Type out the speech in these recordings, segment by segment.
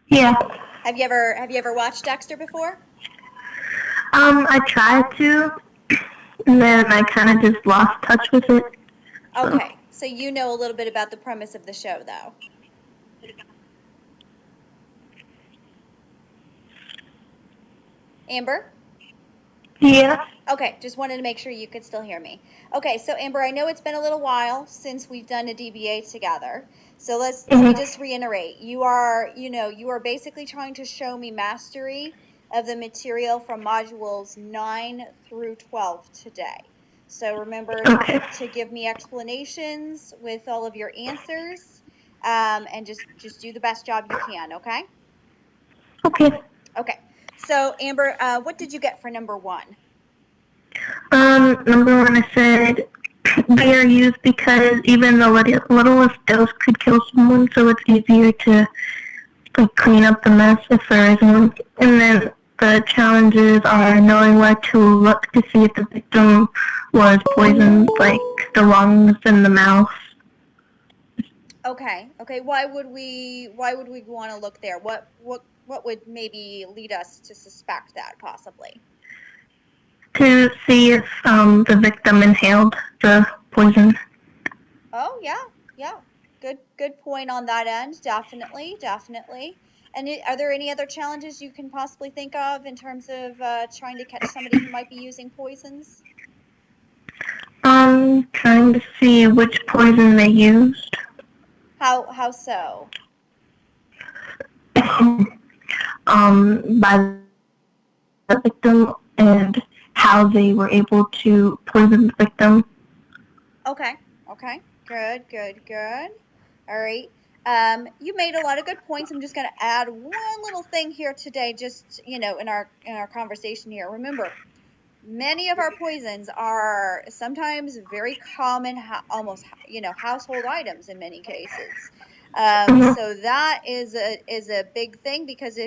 Yeah. Have you ever watched Dexter before? I tried to, and then I kind of just lost touch with it. So, Okay, so you know a little bit about the premise of the show, though. Amber? yeah. Okay, just wanted to make sure you could still hear me. Okay, so Amber, I know it's been a little while since we've done a DBA together. So let me hmm just reiterate. You are basically trying to show me mastery of the material from modules 9 through 12 today. So remember Okay. to give me explanations with all of your answers, and just do the best job you can, okay? Okay. Okay. So Amber, what did you get for number 1? Number one, I said they are used because even the littlest dose could kill someone, so it's easier to like clean up the mess if there is one. And then the challenges are knowing where to look to see if the victim was poisoned, like the lungs and the mouth. Okay. Okay. Why would we want to look there? What would maybe lead us to suspect that possibly? To see if the victim inhaled the poison. Oh, yeah. Yeah. Good point on that end. Definitely, definitely. And are there any other challenges you can possibly think of in terms of trying to catch somebody who might be using poisons? Trying to see which poison they used. How so? By the victim and how they were able to poison the victim. Okay. Okay. Good, good, good. All right. You made a lot of good points. I'm just going to add one little thing here today, just in our conversation here. Remember, many of our poisons are sometimes very common, almost household items in many cases. Mm-hmm. So that is a big thing because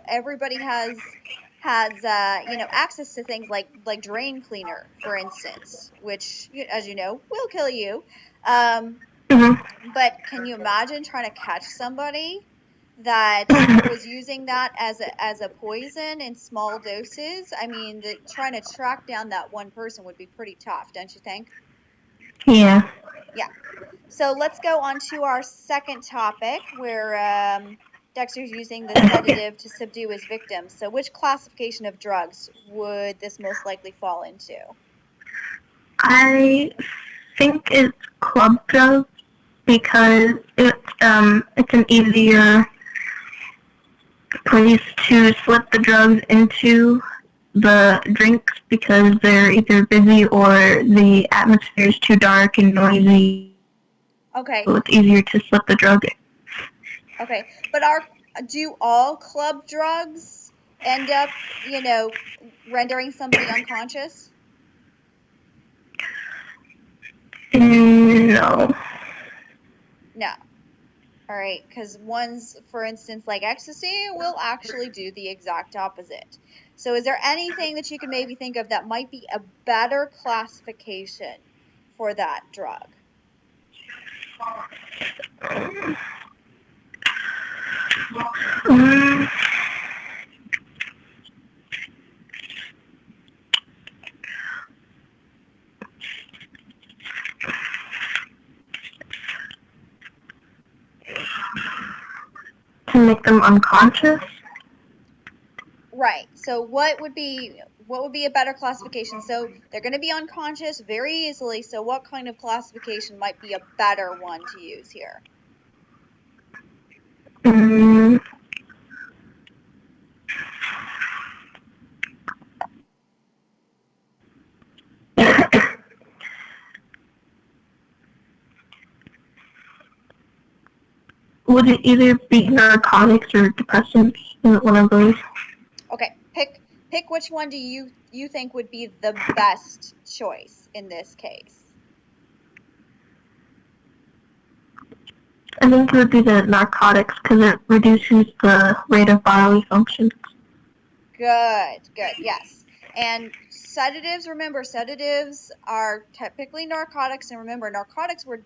everybody has access to things like drain cleaner, for instance, which, as you know, will kill you. Um, but can you imagine trying to catch somebody that was using that as a poison in small doses? I mean, trying to track down that one person would be pretty tough, don't you think? Yeah. Yeah. So let's go on to our second topic where Dexter's using the sedative to subdue his victims. So which classification of drugs would this most likely fall into? I think it's club drugs because it's an easier place to slip the drugs into the drinks because they're either busy or the atmosphere is too dark and noisy, so it's Okay. easier to slip the drug in. Okay. But do all club drugs end up, rendering somebody unconscious? No. No. All right, because ones, for instance, like ecstasy, will actually do the exact opposite. So, is there anything that you can maybe think of that might be a better classification for that drug? Mm, to make them unconscious. Right. So, what would be a better classification? So, they're going to be unconscious very easily. So, what kind of classification might be a better one to use here? Mm, would it either be narcotics or depressants? One of those. Okay, pick which one do you think would be the best choice in this case? I think it would be the narcotics because it reduces the rate of bodily functions. Good, good, yes. And sedatives, remember, sedatives are typically narcotics, and remember, narcotics were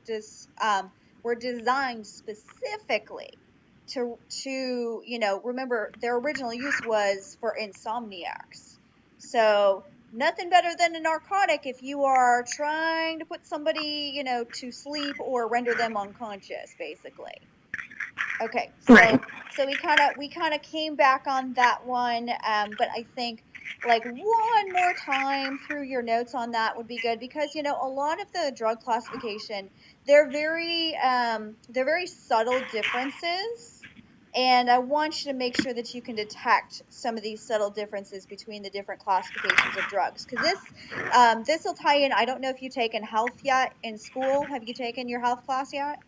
designed specifically to remember their original use was for insomniacs. So nothing better than a narcotic if you are trying to put somebody, to sleep or render them unconscious, basically. Okay, Right. so we kind of came back on that one, but I think like one more time through your notes on that would be good because a lot of the drug classification, they're very subtle differences, and I want you to make sure that you can detect some of these subtle differences between the different classifications of drugs because this will tie in. I don't know if you've taken health yet in school. Have you taken your health class yet?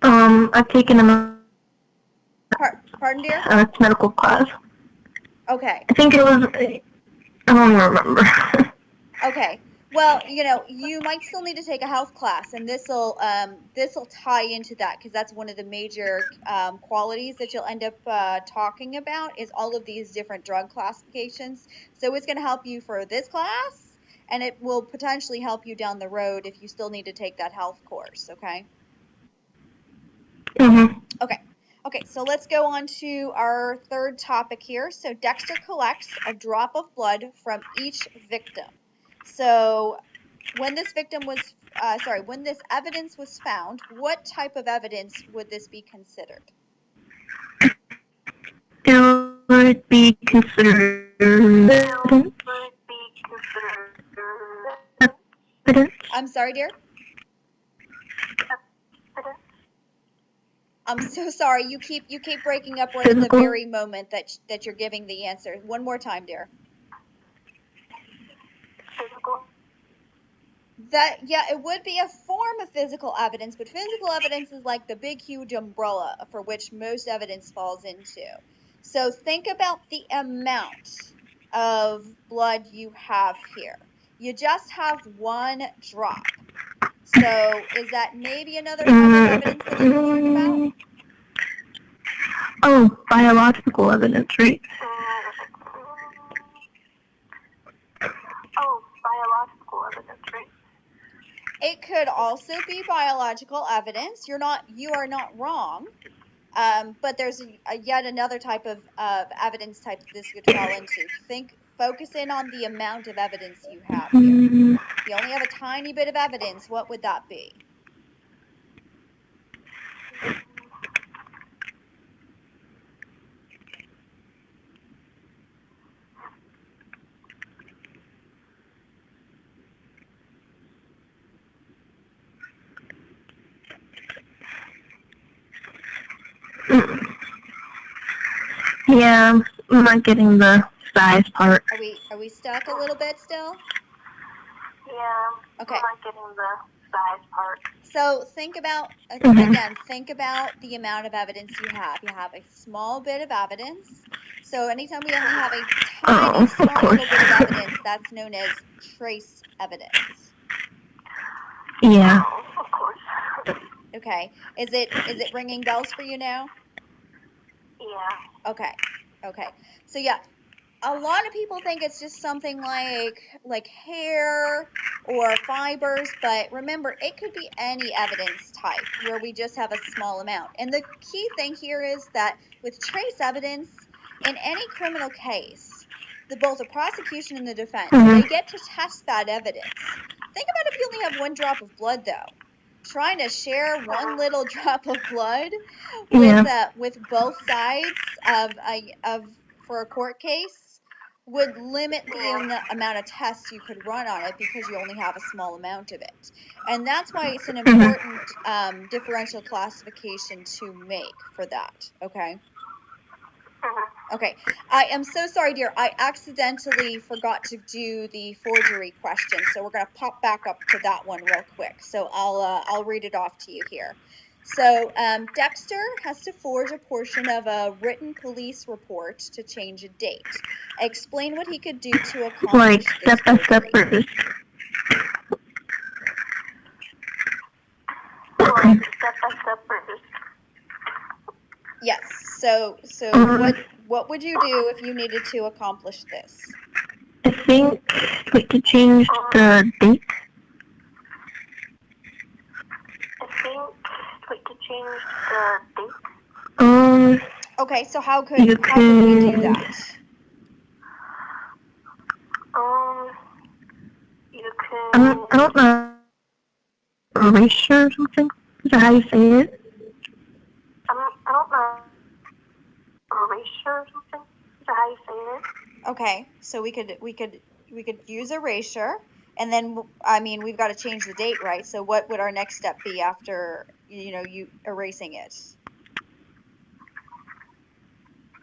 I've taken a Pardon, dear? medical class. Okay. I think it was, I don't even remember. Okay. Well, you might still need to take a health class, and this will tie into that because that's one of the major qualities that you'll end up talking about is all of these different drug classifications. So it's going to help you for this class, and it will potentially help you down the road if you still need to take that health course. Okay. Mm-hmm. Okay. Okay, so let's go on to our third topic here. So Dexter collects a drop of blood from each victim. So when this when this evidence was found, what type of evidence would this be considered? It would be considered evidence. I'm sorry, dear. I'm so sorry. You keep breaking up right at the Physical. very moment that you're giving the answer. One more time, dear. It would be a form of physical evidence, but physical evidence is like the big, huge umbrella for which most evidence falls into. So think about the amount of blood you have here. You just have one drop. So is that maybe another type of evidence that you can think about? Oh, biological evidence, right? It could also be biological evidence. You are not wrong. But there's yet another type of evidence type that this could fall into. Focus in on the amount of evidence you have here. Mm, If you only have a tiny bit of evidence, what would that be? yeah, I'm not getting the size part. Are we stuck a little bit still? Okay. So think about think about the amount of evidence you have. You have a small bit of evidence. So anytime we only have a tiny, Of small course. little bit of evidence, that's known as trace evidence. Yeah. Okay. Is it ringing bells for you now? Okay. Okay. So yeah, a lot of people think it's just something like hair or fibers, but remember, it could be any evidence type where we just have a small amount. And the key thing here is that with trace evidence in any criminal case, both the prosecution and the defense, they get to test that evidence. Think about if you only have one drop of blood though. Trying to share one little drop of blood with both sides of for a court case would limit the amount of tests you could run on it because you only have a small amount of it. And that's why it's an important differential classification to make for that. Okay. Okay. I am so sorry, dear. I accidentally forgot to do the forgery question, so we're going to pop back up to that one real quick. So I'll read it off to you here. So Dexter has to forge a portion of a written police report to change a date. Explain what he could do to accomplish this forgery. Yes. So what would you do if you needed to accomplish this? I think to change the date. Okay, so how could You we do could. that? You can. I don't know. Erasure or something. Is that how you say it? I don't know. Erasure or something. Is that how you say it? Okay, so we could use erasure, and then I mean we've got to change the date, right? So what would our next step be after you erasing it?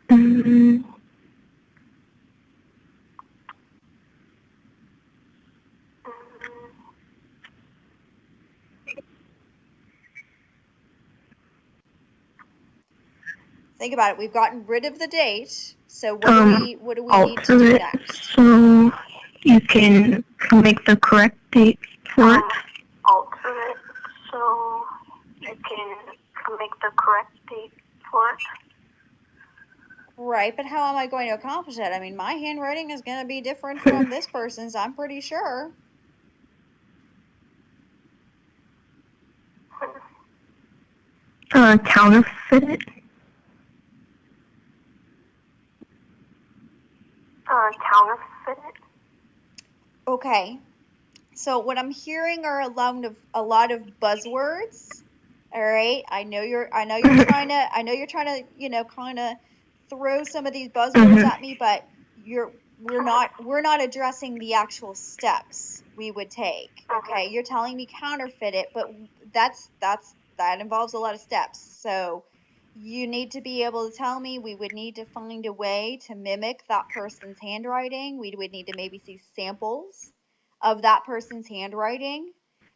Mm, Think about it. We've gotten rid of the date, so what do we need to alter do it next? so you can make the correct date for it. Alter it so you can make the correct date for it. Right, but how am I going to accomplish that? I mean, my handwriting is going to be different from this person's, I'm pretty sure. Counterfeit it. Counterfeit it. Okay, so what I'm hearing are a lot of buzzwords. All right, I know you're trying to kind of throw some of these buzzwords at me, but we're not addressing the actual steps we would take. Okay, you're telling me counterfeit it, but that involves a lot of steps. So you need to be able to tell me. We would need to find a way to mimic that person's handwriting. We would need to maybe see samples of that person's handwriting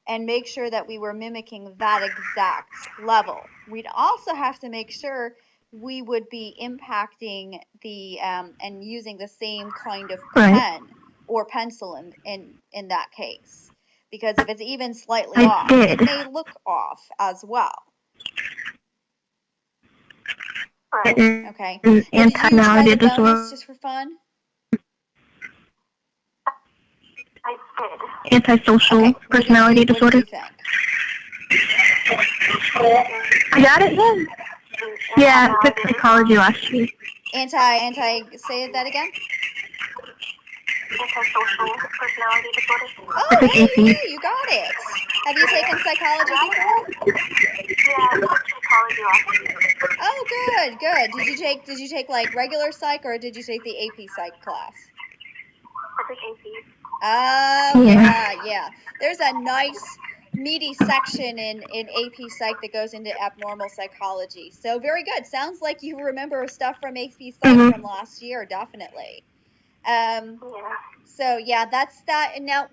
and make sure that we were mimicking that exact level. We'd also have to make sure we would be impacting the and using the same kind of pen or pencil in that case, because if it's even slightly off, it may look off as well. Okay. Now, did you try the bonus just for fun? I did. Antisocial personality disorder. What did you think? I got it. Yeah, I took psychology last year. Say that again. Antisocial personality disorder. Oh, hey, you got it. Have you taken psychology before? Yeah, I took psychology last year. Oh, good. Did you take like regular psych or did you take the AP psych class? I took AP. Oh, yeah. There's a nice meaty section in AP Psych that goes into abnormal psychology. So very good. Sounds like you remember stuff from AP Psych from last year, definitely. So yeah, that's that. And now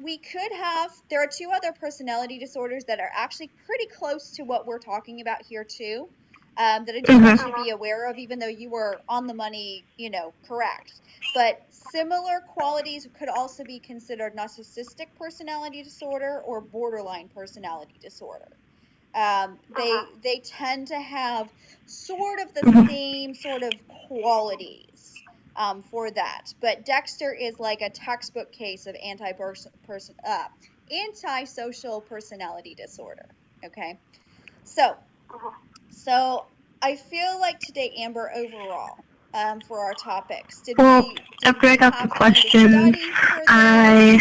there are two other personality disorders that are actually pretty close to what we're talking about here too. That I just want you to be aware of, even though you were on the money, correct. But similar qualities could also be considered narcissistic personality disorder or borderline personality disorder. They tend to have sort of the same sort of qualities for that. But Dexter is like a textbook case of antisocial personality disorder. Okay, so I feel like today, Amber, overall, for our topics, after I got the questions, I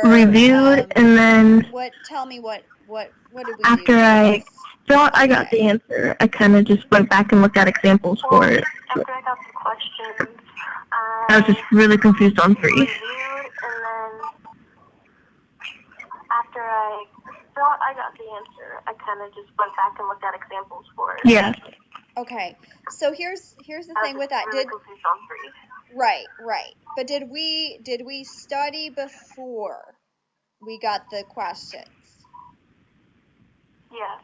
reviewed and then Tell me what did we after do? I thought I got the answer, I kind of just went back and looked at examples for it. After I got the questions, I was just really confused on 3. Reviewed, and then after I thought I got the answer, I kind of just went back and looked at examples for it. Yes. Okay, so here's the thing with that. Really confused on 3. Right. But did we study before we got the questions? Yes.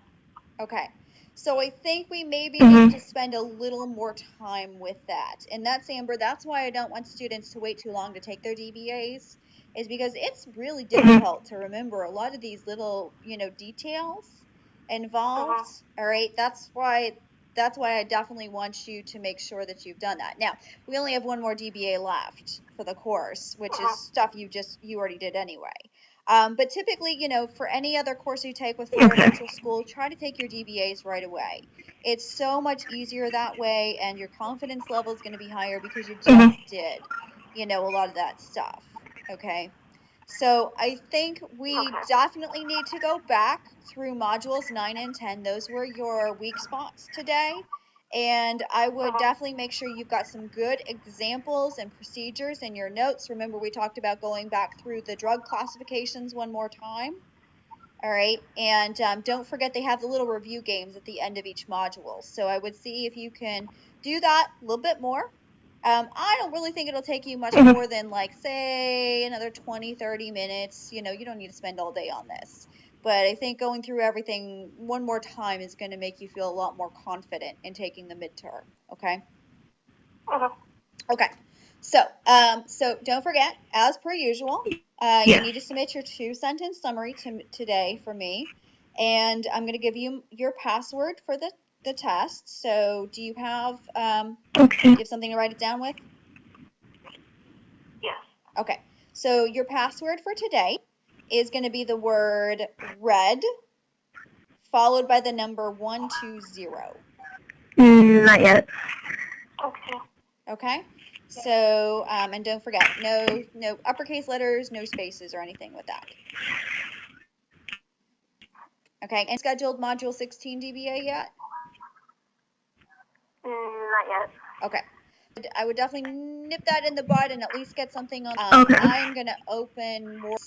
Okay. So I think we maybe need to spend a little more time with that. And that's, Amber, that's why I don't want students to wait too long to take their DBAs, is because it's really difficult to remember a lot of these little, details involved. All right. That's why I definitely want you to make sure that you've done that. Now, we only have one more DBA left for the course, which is stuff you already did anyway. But typically, you know, for any other course you take with Florida Okay. Virtual School, try to take your DBAs right away. It's so much easier that way, and your confidence level is going to be higher because you Mhm. just did, you know, a lot of that stuff. Okay. So I think we Okay. definitely need to go back through modules 9 and 10. Those were your weak spots today. And I would definitely make sure you've got some good examples and procedures in your notes. Remember, we talked about going back through the drug classifications one more time. All right. And don't forget they have the little review games at the end of each module. So I would see if you can do that a little bit more. I don't really think it'll take you much Mhm. more than, like, say, another 20, 30 minutes. You know, you don't need to spend all day on this. But I think going through everything one more time is going to make you feel a lot more confident in taking the midterm. Okay. Okay. Okay. So don't forget, as per usual, you Yes. need to submit your 2-sentence summary today for me, and I'm going to give you your password for the test. So do you have Okay. something to write it down with? Yes. Okay. So your password for today is going to be the word red followed by the number 120. Not yet. Okay. Okay. So and don't forget, no uppercase letters, no spaces or anything with that. Okay, and scheduled module 16 DBA yet? Not yet. Okay. I would definitely nip that in the bud and at least get something on. Okay. I'm gonna open more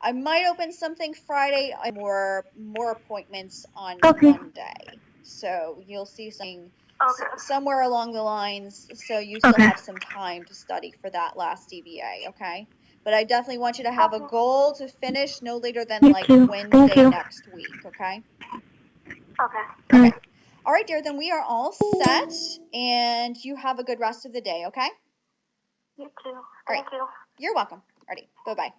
I might open something Friday. More appointments on Okay. Monday. So you'll see something Okay. somewhere along the lines. So you still Okay. have some time to study for that last DBA. Okay. But I definitely want you to have a Okay. goal to finish no later than You like too. Thank Wednesday you. next week. Okay. Okay. Okay. All right, dear, then we are all set, and you have a good rest of the day, okay? You too. All right. Thank you. You're welcome. Alrighty. Bye-bye.